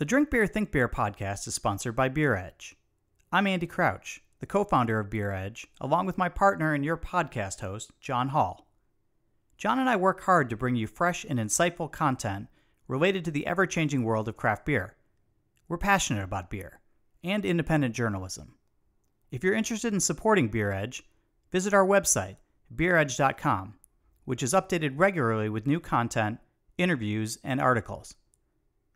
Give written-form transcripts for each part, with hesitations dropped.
The Drink Beer, Think Beer podcast is sponsored by Beer Edge. I'm Andy Crouch, the co-founder of Beer Edge, along with my partner and your podcast host, John Holl. John and I work hard to bring you fresh and insightful content related to the ever-changing world of craft beer. We're passionate about beer and independent journalism. If you're interested in supporting Beer Edge, visit our website, beeredge.com, which is updated regularly with new content, interviews, and articles.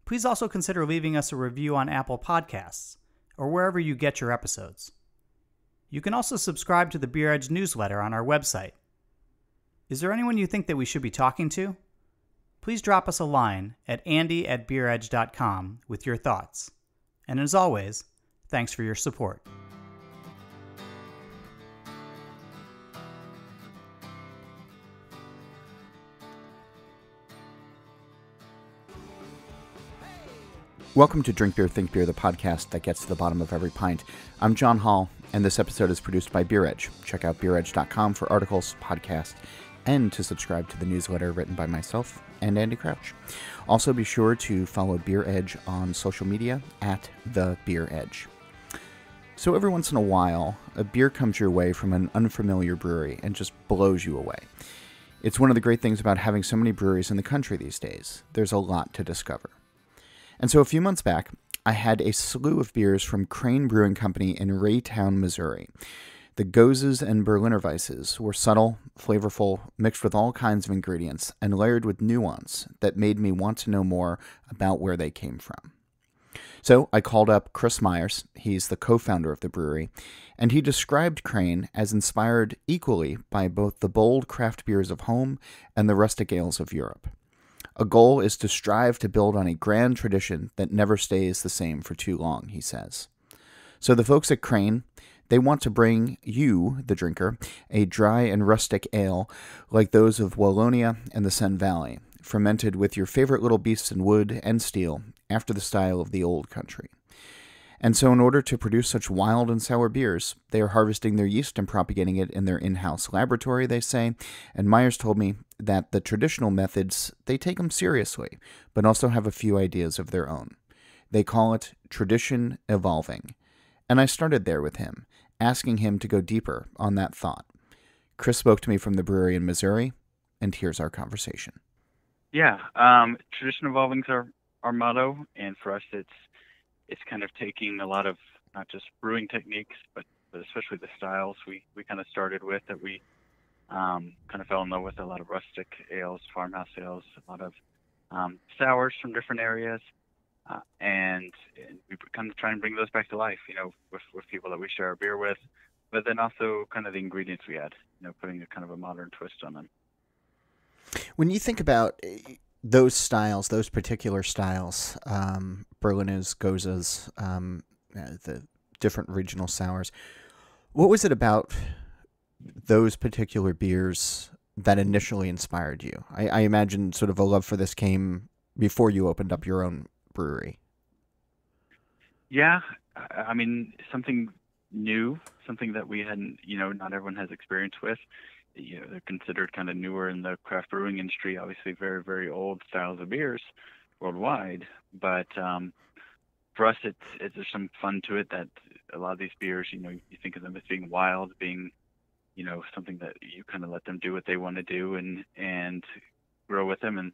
Please also consider leaving us a review on Apple Podcasts or wherever you get your episodes. You can also subscribe to the Beer Edge newsletter on our website. Is there anyone you think that we should be talking to? Please drop us a line at andy@beeredge.com with your thoughts. And as always, thanks for your support. Welcome to Drink Beer, Think Beer, the podcast that gets to the bottom of every pint. I'm John Holl, and this episode is produced by Beer Edge. Check out beeredge.com for articles, podcasts, and to subscribe to the newsletter written by myself and Andy Crouch. Also, be sure to follow Beer Edge on social media at The Beer Edge. So every once in a while, a beer comes your way from an unfamiliar brewery and just blows you away. It's one of the great things about having so many breweries in the country these days. There's a lot to discover. And so a few months back, I had a slew of beers from Crane Brewing Company in Raytown, Missouri. The Goses and Berliner Weisses were subtle, flavorful, mixed with all kinds of ingredients, and layered with nuance that made me want to know more about where they came from. So I called up Chris Meyers, he's the co-founder of the brewery, and he described Crane as inspired equally by both the bold craft beers of home and the rustic ales of Europe. A goal is to strive to build on a grand tradition that never stays the same for too long, he says. So the folks at Crane, they want to bring you, the drinker, a dry and rustic ale like those of Wallonia and the Seine Valley, fermented with your favorite little beasts in wood and steel after the style of the old country. And so in order to produce such wild and sour beers, they are harvesting their yeast and propagating it in their in-house laboratory, they say. And Myers told me that the traditional methods, they take them seriously, but also have a few ideas of their own. They call it tradition evolving. And I started there with him, asking him to go deeper on that thought. Chris spoke to me from the brewery in Missouri, and here's our conversation. Yeah, tradition evolving is our motto, and for us it's kind of taking a lot of not just brewing techniques, but especially the styles we kind of started with, that we kind of fell in love with. A lot of rustic ales, farmhouse ales, a lot of sours from different areas, and we kind of try and bring those back to life, with people that we share our beer with, but then also kind of the ingredients we add, putting a kind of a modern twist on them. When you think about those styles, those particular styles, Berliners, Goses, the different regional sours, what was it about those particular beers that initially inspired you? I imagine sort of a love for this came before you opened up your own brewery. Yeah, I mean, something new, something that we hadn't, not everyone has experience with. They're considered kind of newer in the craft brewing industry, obviously very, very old styles of beers worldwide. But for us, there's some fun to it, that a lot of these beers, you think of them as being wild, being, something that you kind of let them do what they want to do and grow with them. And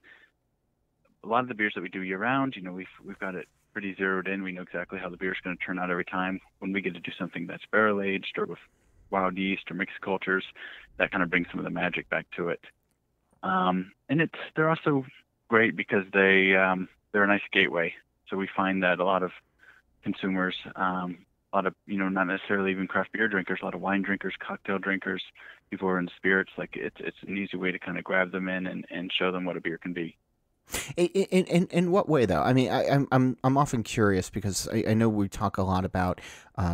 a lot of the beers that we do year round, we've got it pretty zeroed in. We know exactly how the beer is going to turn out every time. When we get to do something that's barrel aged or with wild yeast or mixed cultures, that kind of brings some of the magic back to it. And they're also great because they're a nice gateway. So we find that a lot of consumers, a lot of, not necessarily even craft beer drinkers, a lot of wine drinkers, cocktail drinkers, people who are in spirits, like it's an easy way to kind of grab them in and show them what a beer can be. In what way, though? I mean, I'm often curious because I know we talk a lot about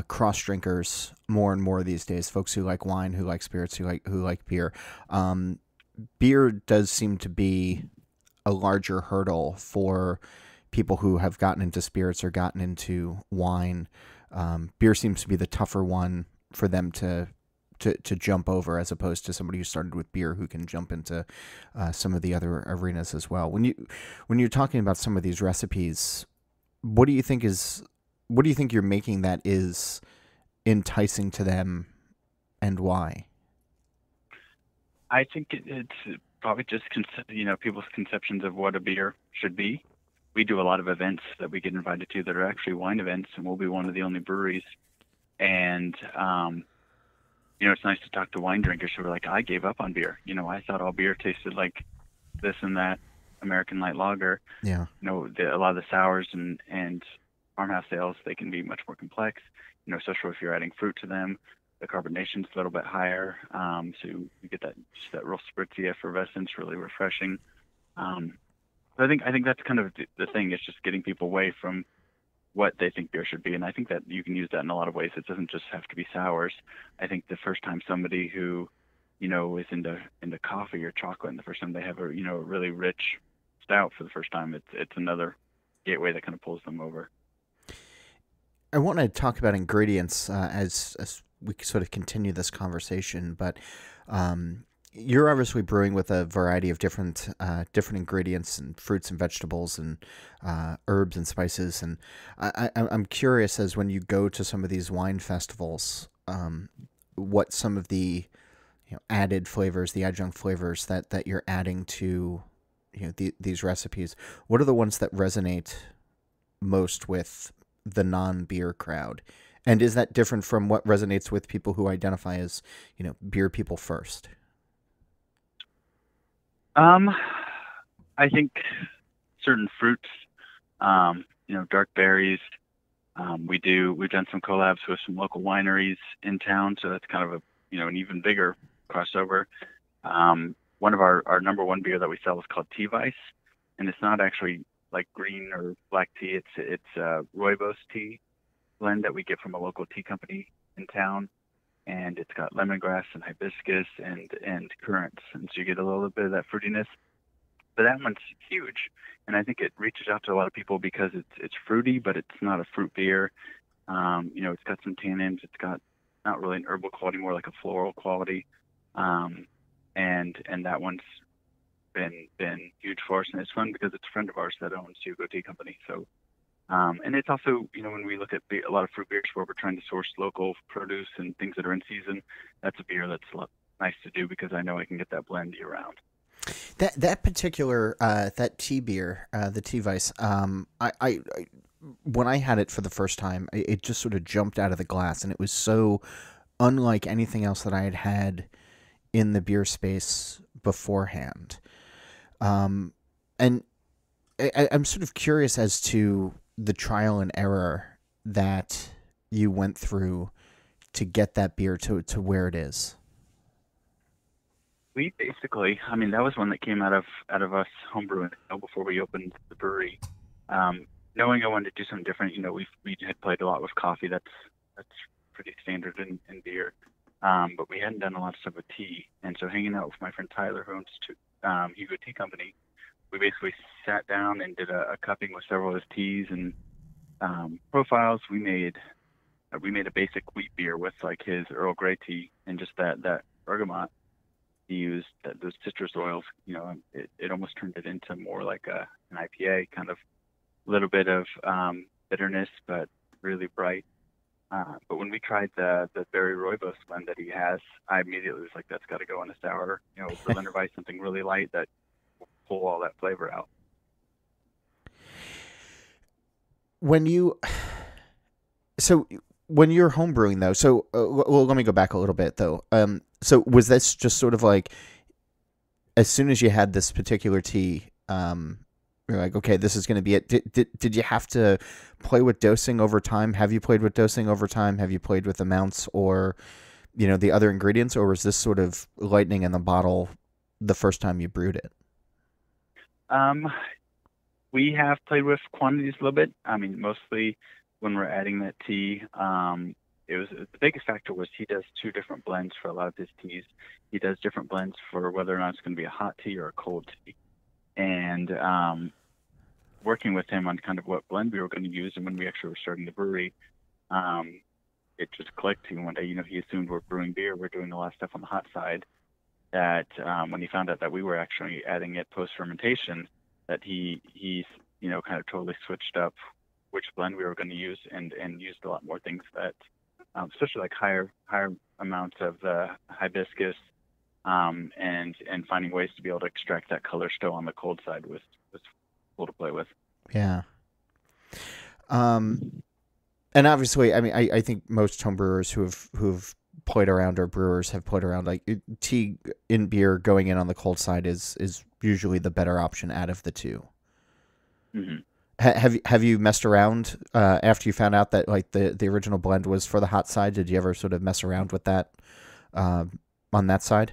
cross drinkers more and more these days. Folks who like wine, who like spirits, who like beer. Beer does seem to be a larger hurdle for people who have gotten into spirits or gotten into wine. Beer seems to be the tougher one for them to jump over, as opposed to somebody who started with beer who can jump into some of the other arenas as well. When you're talking about some of these recipes, what do you think you're making that is enticing to them, and why? I think it's probably just people's conceptions of what a beer should be. We do a lot of events that we get invited to that are actually wine events, and we'll be one of the only breweries. And it's nice to talk to wine drinkers who are like, I gave up on beer. I thought all beer tasted like this and that American light lager. Yeah. A lot of the sours and farmhouse ales, they can be much more complex. Especially if you're adding fruit to them. The carbonation's a little bit higher, so you get that real spritzy effervescence, really refreshing. So I think that's kind of the thing. It's just getting people away from what they think beer should be, and I think that you can use that in a lot of ways. It doesn't just have to be sours. I think the first time somebody who is into coffee or chocolate, and the first time they have a really rich stout for the first time, it's another gateway that kind of pulls them over. I want to talk about ingredients as we sort of continue this conversation, but you're obviously brewing with a variety of different ingredients and fruits and vegetables and herbs and spices. And I'm curious, as when you go to some of these wine festivals, what some of the added flavors, the adjunct flavors that you're adding to these recipes. What are the ones that resonate most with the non-beer crowd? And is that different from what resonates with people who identify as, beer people first? I think certain fruits, dark berries. We've done some collabs with some local wineries in town, so that's kind of an even bigger crossover. One of our number one beer that we sell is called Weisse, and it's not actually like green or black tea. It's rooibos tea blend that we get from a local tea company in town, and it's got lemongrass and hibiscus and currants, and so you get a little bit of that fruitiness. But that one's huge, and I think it reaches out to a lot of people because it's fruity, but it's not a fruit beer. It's got some tannins. It's got not really an herbal quality, more like a floral quality, and that one's been huge for us, and it's fun because it's a friend of ours that owns Hugo Tea Company. So, and it's also, when we look at a lot of fruit beers where we're trying to source local produce and things that are in season, that's a beer that's nice to do because I know I can get that blend year round. That particular that tea beer, the Tea Weisse, I when I had it for the first time, it just sort of jumped out of the glass, and it was so unlike anything else that I had in the beer space beforehand. And I'm sort of curious as to the trial and error that you went through to get that beer to where it is. We basically, that was one that came out of us homebrewing before we opened the brewery. Knowing I wanted to do something different, we had played a lot with coffee. That's pretty standard in beer. But we hadn't done a lot of stuff with tea. And so hanging out with my friend Tyler, who owns Hugo Tea Company, we basically sat down and did a cupping with several of his teas and profiles. We made a basic wheat beer with like his Earl Grey tea and just that bergamot. He used those citrus oils. It almost turned it into more like an IPA, kind of a little bit of bitterness, but really bright. But when we tried the berry rooibos blend that he has, I immediately was like, that's got to go in a sour. Berliner Weisse, something really light that will pull all that flavor out. When you're homebrewing though, so let me go back a little bit though. So was this just sort of like, as soon as you had this particular tea, you're like, okay, this is going to be it. Did you have to play with dosing over time? Have you played with dosing over time? Have you played with amounts or, the other ingredients, or was this sort of lightning in the bottle the first time you brewed it? We have played with quantities a little bit. Mostly when we're adding that tea, the biggest factor was he does two different blends for a lot of his teas. He does different blends for whether or not it's going to be a hot tea or a cold tea. And working with him on kind of what blend we were going to use, and when we actually were starting the brewery, it just clicked. And one day, he assumed we're brewing beer. We're doing a lot of stuff on the hot side. That when he found out that we were actually adding it post fermentation, that he kind of totally switched up which blend we were going to use, and used a lot more things that, especially like higher amounts of the hibiscus, and finding ways to be able to extract that color still on the cold side was cool to play with. Yeah. And obviously, I mean, I think most homebrewers who've played around, or brewers have played around, like tea in beer going in on the cold side is usually the better option out of the two. Mm-hmm. Have you messed around after you found out that like the original blend was for the hot side? Did you ever sort of mess around with that on that side?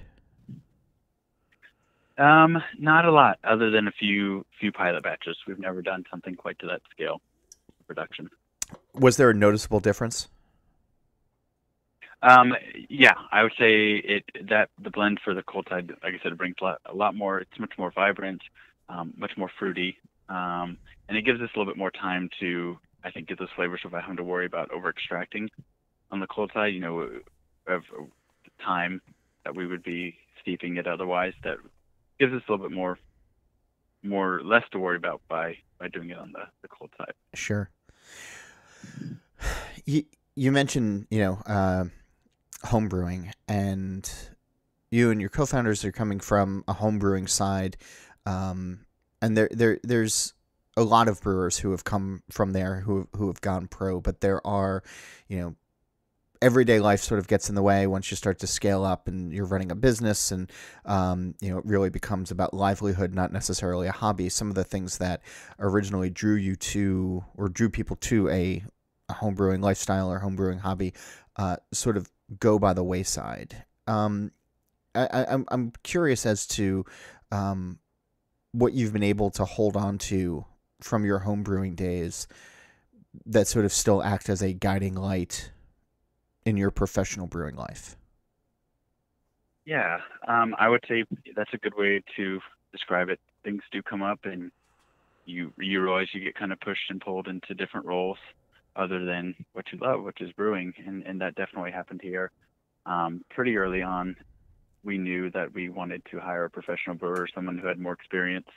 Not a lot, other than a few pilot batches. We've never done something quite to that scale of production. Was there a noticeable difference? Yeah, I would say that the blend for the cold side, like I said, it brings a lot more. It's much more vibrant, much more fruity, and it gives us a little bit more time to, I think, get those flavors without having to worry about over extracting on the cold side. You know, of the time that we would be steeping it otherwise. That gives us a little bit more less to worry about by doing it on the cold side. Sure. You mentioned, home brewing, and you and your co-founders are coming from a home brewing side, and there's a lot of brewers who have come from there who have gone pro, but there are, everyday life sort of gets in the way once you start to scale up and you're running a business, and it really becomes about livelihood, not necessarily a hobby. Some of the things that originally drew people to a homebrewing lifestyle or homebrewing hobby sort of go by the wayside. I'm curious as to what you've been able to hold on to from your homebrewing days that sort of still act as a guiding light in your professional brewing life. Yeah, I would say that's a good way to describe it. Things do come up, and you realize you get kind of pushed and pulled into different roles other than what you love, which is brewing, and that definitely happened here. Pretty early on, we knew that we wanted to hire a professional brewer, someone who had more experience,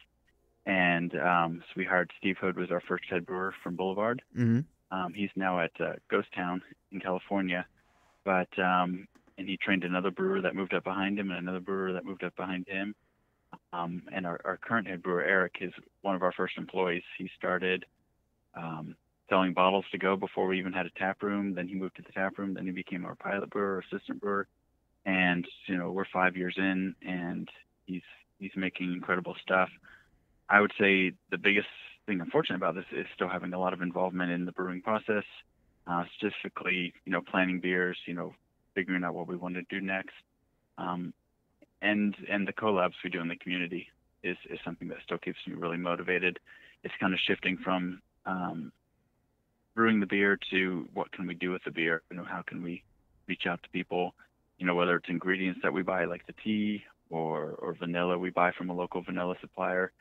and so we hired Steve Hood, was our first head brewer from Boulevard. Mm-hmm. He's now at Gose in California, but and he trained another brewer that moved up behind him, and another brewer that moved up behind him. And our current head brewer, Eric, is one of our first employees. He started selling bottles to go before we even had a tap room. Then he moved to the tap room. Then he became our pilot brewer, assistant brewer. And, we're 5 years in, and he's making incredible stuff. I would say the biggest thing I'm fortunate about this is still having a lot of involvement in the brewing process, specifically, planning beers, figuring out what we want to do next. And the collabs we do in the community is something that still keeps me really motivated. It's kind of shifting from brewing the beer to what can we do with the beer? How can we reach out to people? Whether it's ingredients that we buy, like the tea, or vanilla we buy from a local vanilla supplier.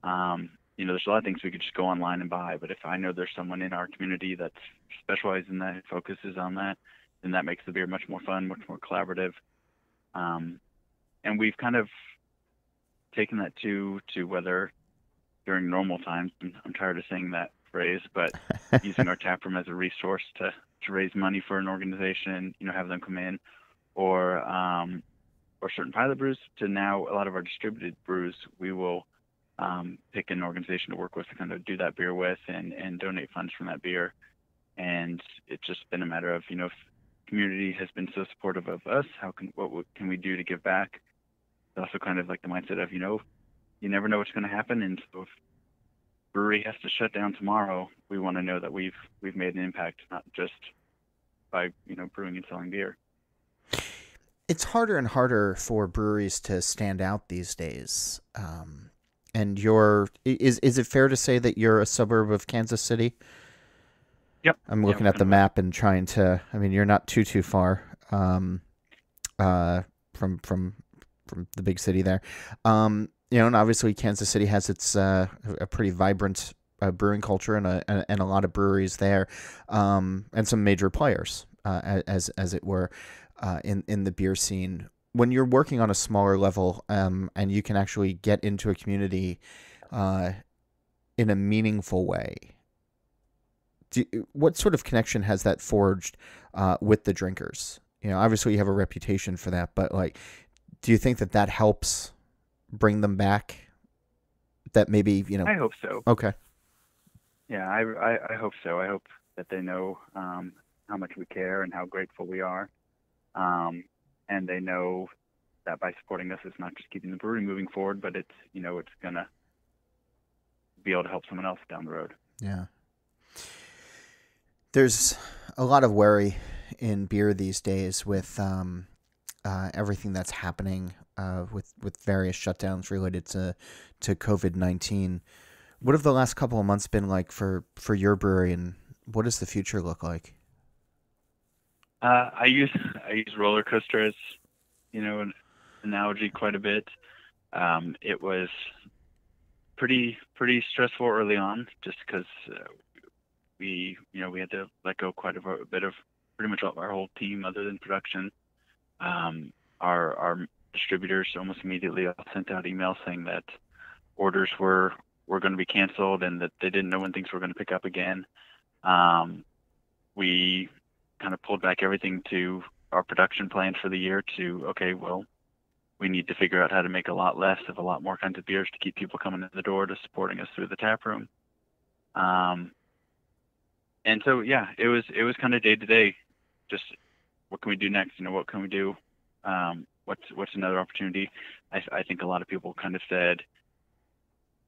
There's a lot of things we could just go online and buy, but if I know there's someone in our community that's specialized in that and focuses on that, then that makes the beer much more fun, much more collaborative. And we've kind of taken that to whether during normal times, I'm tired of saying that phrase, but using our tap room as a resource to raise money for an organization, have them come in, or certain pilot brews, to now a lot of our distributed brews, we will pick an organization to work with to kind of do that beer with and donate funds from that beer. And it's just been a matter of, if community has been so supportive of us, what can we do to give back? It's also kind of like the mindset of, you never know what's going to happen. And so if brewery has to shut down tomorrow, we want to know that we've made an impact, not just by, brewing and selling beer. It's harder and harder for breweries to stand out these days. And is it fair to say that you're a suburb of Kansas City? Yep. I'm looking at the map and trying to, you're not too far from the big city there. And obviously Kansas City has its a pretty vibrant brewing culture and a lot of breweries there, and some major players, as it were, in the beer scene. When you're working on a smaller level, and you can actually get into a community in a meaningful way, what sort of connection has that forged with the drinkers? Obviously you have a reputation for that, but like, do you think that helps bring them back? That maybe, I hope so. Okay. Yeah, I hope so. I hope that they know how much we care and how grateful we are. And they know that by supporting us, it's not just keeping the brewery moving forward, but it's going to be able to help someone else down the road. Yeah. There's a lot of worry in beer these days with everything that's happening with various shutdowns related to COVID-19. What have the last couple of months been like for your brewery, and what does the future look like? I use roller coaster as an analogy quite a bit. It was pretty stressful early on, just because we had to let go quite a bit of pretty much our whole team other than production. Our distributors almost immediately sent out emails saying that orders were going to be canceled and that they didn't know when things were going to pick up again. We kind of pulled back everything to our production plans for the year to, okay, well, we need to figure out how to make a lot less of a lot more kinds of beers to keep people coming in the door to supporting us through the tap room. And so, yeah, it was kind of day to day, just what can we do next? What can we do? What's another opportunity? I think a lot of people kind of said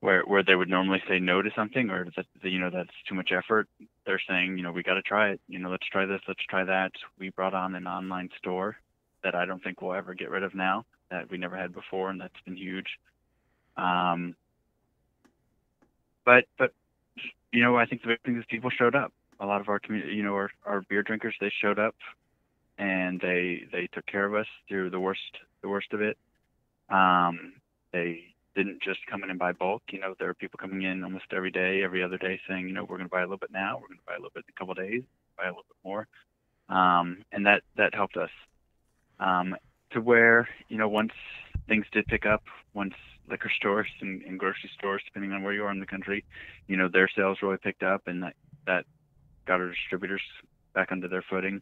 where they would normally say no to something, or that that's too much effort. They're saying, we got to try it. Let's try this, let's try that. We brought on an online store that I don't think we'll ever get rid of now, that we never had before, and that's been huge. But I think the big thing is people showed up. A lot of our community, our beer drinkers, they showed up, and they took care of us through the worst of it. They didn't just come in and buy bulk. There were people coming in almost every day, every other day, saying, we're going to buy a little bit now, we're going to buy a little bit in a couple of days, buy a little bit more, and that helped us to where once things did pick up, once liquor stores and grocery stores, depending on where you are in the country, their sales really picked up, and that got our distributors back under their footing.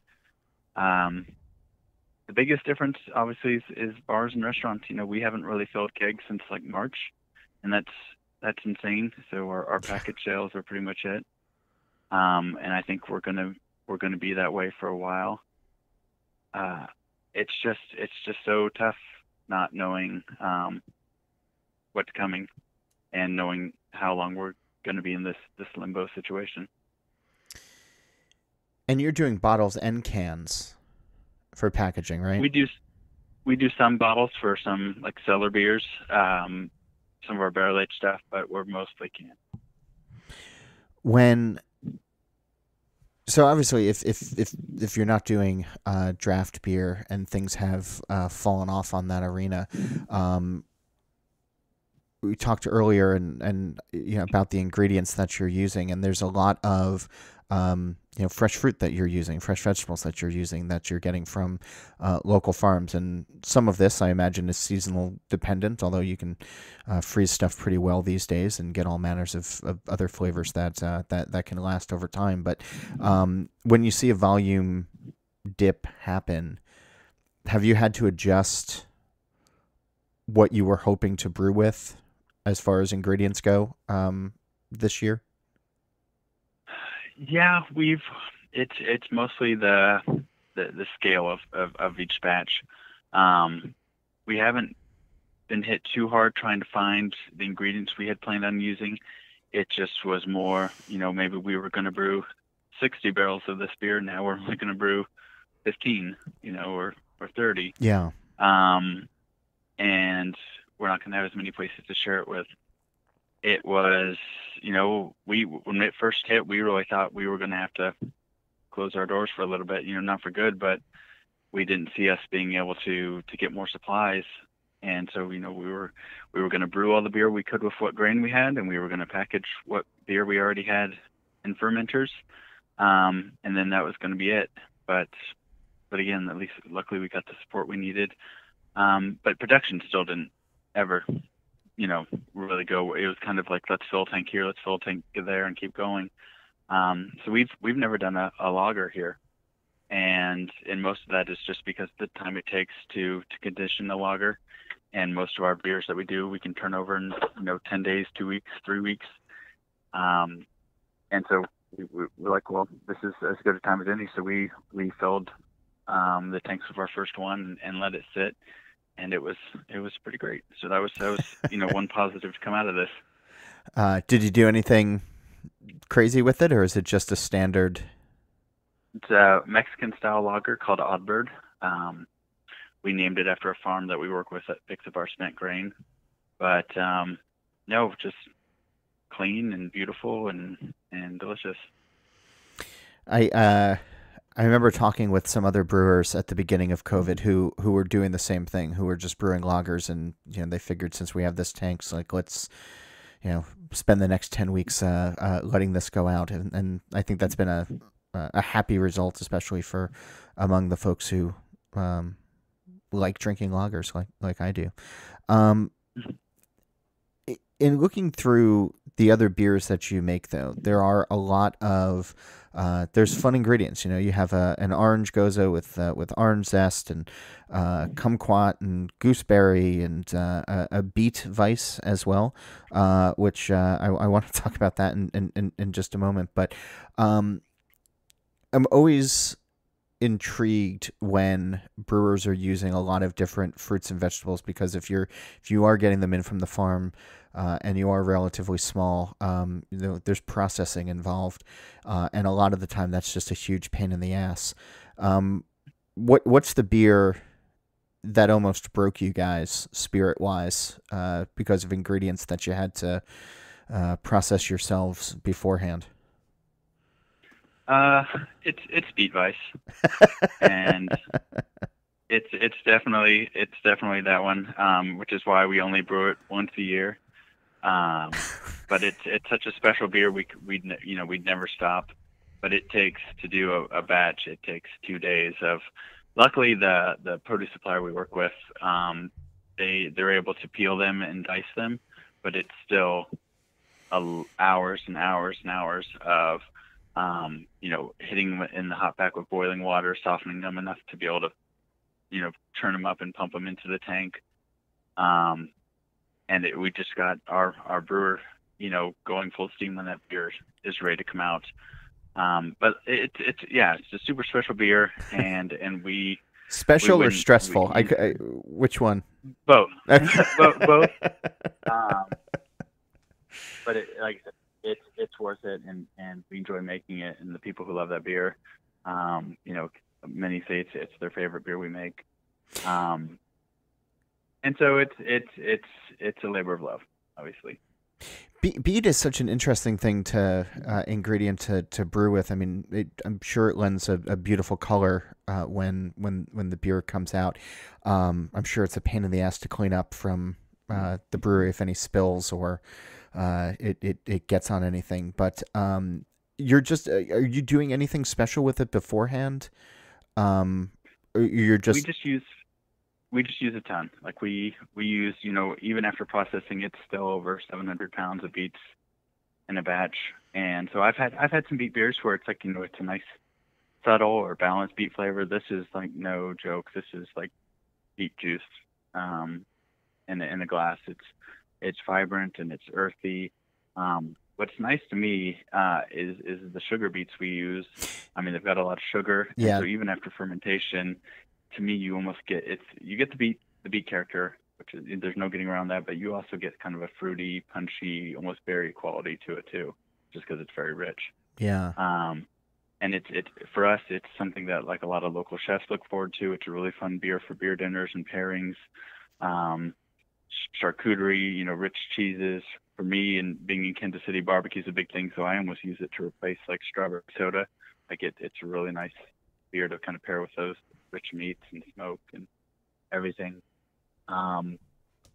The biggest difference, obviously, is bars and restaurants. We haven't really filled kegs since like March, and that's insane. So our package sales are pretty much it, and I think we're gonna be that way for a while. It's just so tough not knowing what's coming and knowing how long we're going to be in this limbo situation. And you're doing bottles and cans for packaging, right? We do some bottles for some like cellar beers, some of our barrel aged stuff, but we're mostly can. So obviously, if you're not doing draft beer and things have fallen off on that arena, we talked earlier and about the ingredients that you're using, and there's a lot of fresh fruit that you're using, fresh vegetables that you're using, that you're getting from local farms. And some of this, I imagine, is seasonal dependent, although you can freeze stuff pretty well these days and get all manners of other flavors that can last over time. But when you see a volume dip happen, have you had to adjust what you were hoping to brew with as far as ingredients go this year? Yeah, it's mostly the scale of each batch. We haven't been hit too hard trying to find the ingredients we had planned on using. It just was more, maybe we were going to brew 60 barrels of this beer. Now we're only going to brew 15, or 30. Yeah. And we're not going to have as many places to share it with. It was, when it first hit, we really thought we were going to have to close our doors for a little bit, not for good, but we didn't see us being able to get more supplies. And so, we were going to brew all the beer we could with what grain we had, and we were going to package what beer we already had in fermenters. And then that was going to be it. But again, at least luckily we got the support we needed. But production still didn't ever, really go. It was kind of like, let's fill a tank here, let's fill a tank there, and keep going. So we've never done a lager here, and most of that is just because the time it takes to condition the lager, and most of our beers that we do we can turn over in 10 days, 2 weeks, 3 weeks, and so we're like, well, this is as good a time as any. So we filled the tanks with our first one and let it sit, and it was pretty great. So that was one positive to come out of this. Did you do anything crazy with it, or is it just a standard? It's a Mexican style lager called Oddbird. We named it after a farm that we work with that picks up our spent grain. But no, just clean and beautiful and delicious. I remember talking with some other brewers at the beginning of COVID who were doing the same thing, who were just brewing lagers, and they figured, since we have this tanks, like, let's spend the next 10 weeks letting this go out, and I think that's been a happy result, especially for among the folks who like drinking lagers like I do. In looking through the other beers that you make, though, there are a lot of there's fun ingredients. You have an orange Gose with orange zest and kumquat and gooseberry and a beet Weisse as well, which I want to talk about that in just a moment. But I'm always intrigued when brewers are using a lot of different fruits and vegetables, because if you are getting them in from the farm, and you are relatively small, there's processing involved, and a lot of the time that's just a huge pain in the ass. What's the beer that almost broke you guys spirit wise because of ingredients that you had to process yourselves beforehand? It's beet Weisse, and it's definitely that one, which is why we only brew it once a year. But it's such a special beer. We'd never stop. But it takes, to do a batch, it takes 2 days of. Luckily, the produce supplier we work with, they're able to peel them and dice them, but it's still hours and hours and hours of hitting them in the hot pack with boiling water, softening them enough to be able to turn them up and pump them into the tank. And we just got our brewer, going full steam when that beer is ready to come out. But it's a super special beer, and we special or stressful. Which one? Both. Both. But like I said, it's worth it, and we enjoy making it. And the people who love that beer, many say it's their favorite beer we make. And so it's a labor of love, obviously. Beet is such an interesting thing ingredient to brew with. I mean, I'm sure it lends a beautiful color when the beer comes out. I'm sure it's a pain in the ass to clean up from the brewery if any spills or it gets on anything. But are you doing anything special with it beforehand? Or you're just We just use a ton. Like we use, even after processing, it's still over 700 pounds of beets in a batch. And so I've had some beet beers where it's like, it's a nice subtle or balanced beet flavor. This is like no joke. This is like beet juice in a glass. It's vibrant and it's earthy. What's nice to me is the sugar beets we use. I mean, they've got a lot of sugar. Yeah. And so even after fermentation, to me, you almost get the beet character, which is, there's no getting around that, but you also get kind of a fruity, punchy, almost berry quality to it too, just because it's very rich. Yeah. And it for us, it's something that like a lot of local chefs look forward to. It's a really fun beer for beer dinners and pairings. Charcuterie, rich cheeses. For me, and being in Kansas City, barbecue is a big thing, so I almost use it to replace like strawberry soda. Like it's a really nice beer to kind of pair with those rich meats and smoke and everything. And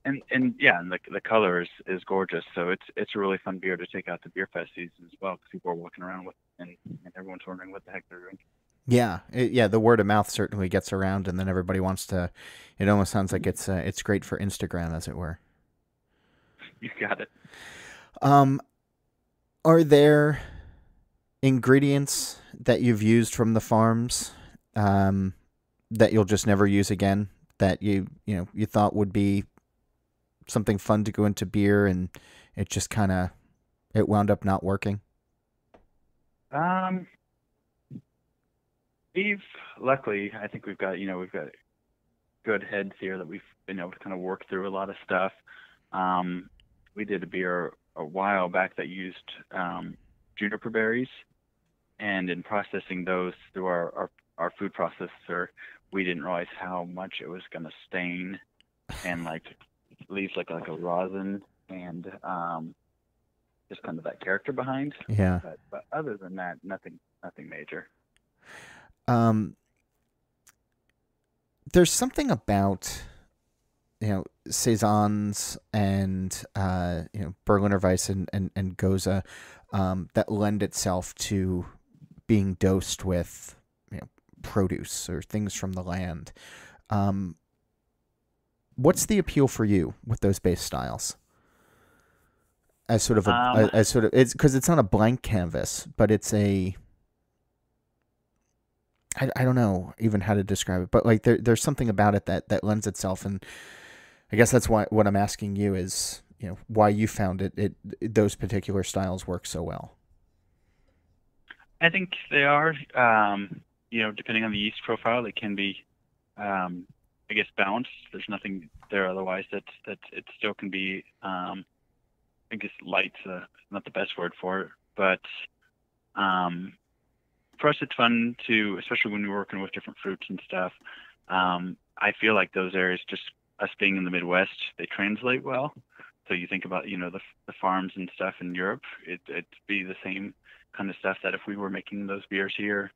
the color is gorgeous. So it's a really fun beer to take out to beer fest season as well, because people are walking around with it and everyone's wondering what the heck they're drinking. Yeah, the word of mouth certainly gets around, and then everybody wants to. It almost sounds like it's great for Instagram, as it were. You got it. Are there ingredients that you've used from the farms that you'll just never use again, that you thought would be something fun to go into beer, and it just it wound up not working? Luckily, I think we've got good heads here that we've been able to kind of work through a lot of stuff. We did a beer a while back that used juniper berries, and in processing those through our food processor, we didn't realize how much it was going to stain and leaves like a rosin and just kind of that character behind. Yeah. But other than that, nothing major. There's something about saisons and Berliner Weisse and Gose that lend itself to being dosed with produce or things from the land. What's the appeal for you with those base styles? As sort of it's because it's not a blank canvas, but it's a I don't know even how to describe it, but like there's something about it that lends itself, and I guess that's why what I'm asking you is why you found it those particular styles work so well. I think they are depending on the yeast profile, they can be I guess balanced. There's nothing there otherwise that it still can be I guess light's not the best word for it, but for us it's fun to, especially when we're working with different fruits and stuff. I feel like those areas, just us being in the Midwest, they translate well. So you think about the farms and stuff in Europe, it'd be the same kind of stuff that if we were making those beers here,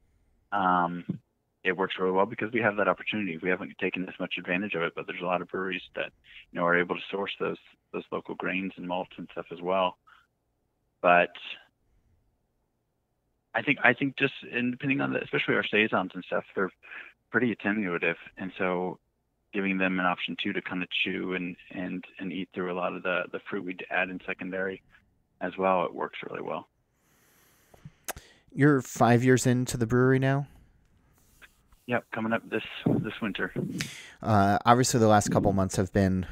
it works really well because we have that opportunity. We haven't taken as much advantage of it, but there's a lot of breweries that are able to source those local grains and malts and stuff as well. But I think just depending on especially our saisons and stuff, they're pretty attenuative, and so giving them an option too to kind of chew and eat through a lot of the fruit we add in secondary as well, it works really well. You're 5 years into the brewery now? Yep, coming up this winter. Obviously, the last couple months have been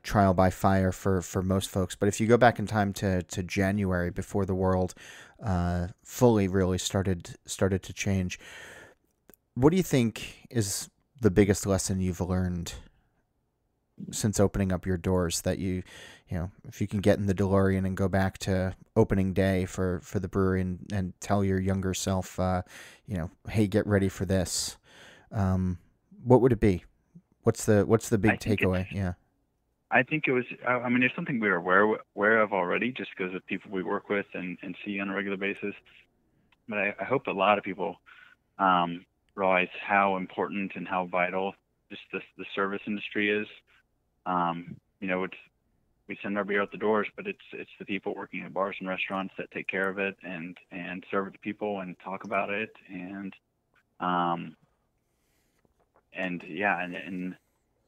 trial by fire for most folks. But if you go back in time to January, before the world fully really started to change, what do you think is the biggest lesson you've learned since opening up your doors? That if you can get in the DeLorean and go back to opening day for the brewery and tell your younger self, hey, get ready for this. What would it be? What's the big takeaway? Yeah. I think it was, it's something we were aware of already just because of people we work with and see on a regular basis. But I hope a lot of people realize how important and how vital just the service industry is. We send our beer out the doors, but it's the people working at bars and restaurants that take care of it and serve it to people and talk about it and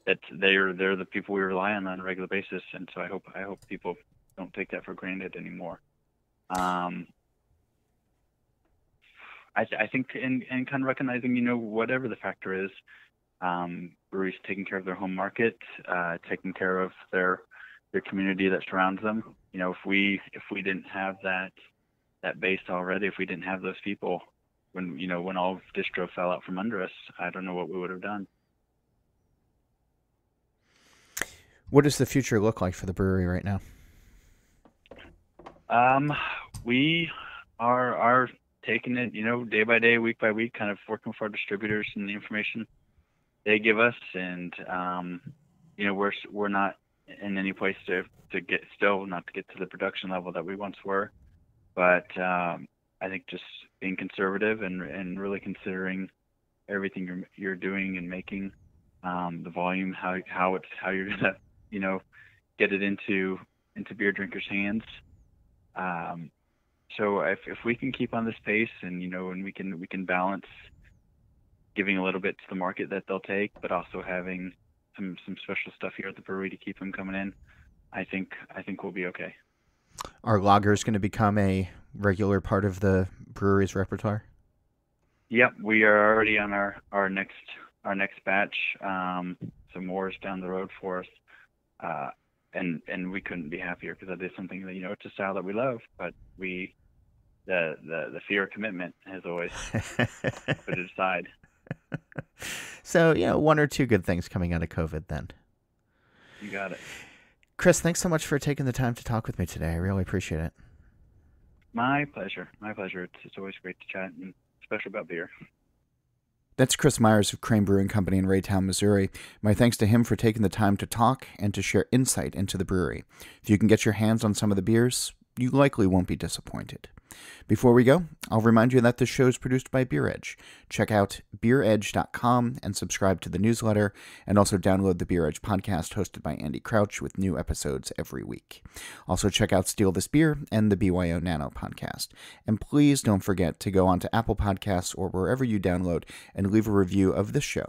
that they're the people we rely on a regular basis, and so I hope people don't take that for granted anymore. I think in kind of recognizing whatever the factor is, breweries taking care of their home market, taking care of their community that surrounds them. If we didn't have that base already, if we didn't have those people, when all of distro fell out from under us, I don't know what we would have done. What does the future look like for the brewery right now? We are taking it, day by day, week by week, kind of working with our distributors and the information they give us, and we're not in any place to get to the production level that we once were, but I think just being conservative and really considering everything you're doing and making, the volume, how you're gonna get it into beer drinkers' hands. So if we can keep on this pace and and we can balance giving a little bit to the market that they'll take, but also having some special stuff here at the brewery to keep them coming in, I think we'll be okay. Are lagers going to become a regular part of the brewery's repertoire? Yep, we are already on our next batch. Some more is down the road for us, and we couldn't be happier because that is something that it's a style that we love, but the fear of commitment has always put it aside. So, one or two good things coming out of COVID then. You got it. Chris, thanks so much for taking the time to talk with me today. I really appreciate it. My pleasure. It's always great to chat, and especially about beer. That's Chris Meyers of Crane Brewing Company in Raytown, Missouri. My thanks to him for taking the time to talk and to share insight into the brewery. If you can get your hands on some of the beers, you likely won't be disappointed. Before we go, I'll remind you that this show is produced by Beer Edge. Check out beeredge.com and subscribe to the newsletter, and also download the Beer Edge podcast hosted by Andy Crouch with new episodes every week. Also check out Steal This Beer and the BYO Nano podcast. And please don't forget to go on to Apple Podcasts or wherever you download and leave a review of this show.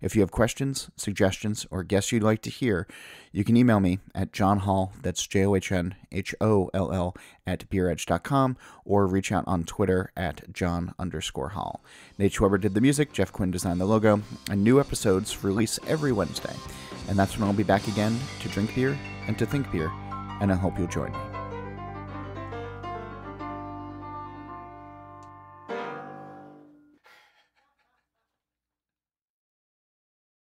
If you have questions, suggestions, or guests you'd like to hear, you can email me at John Holl, that's JOHNHOLL, at beeredge.com, or reach out on Twitter at John_Holl. Nate Schweber did the music, Jeff Quinn designed the logo, and new episodes release every Wednesday. And that's when I'll be back again to drink beer and to think beer, and I hope you'll join me.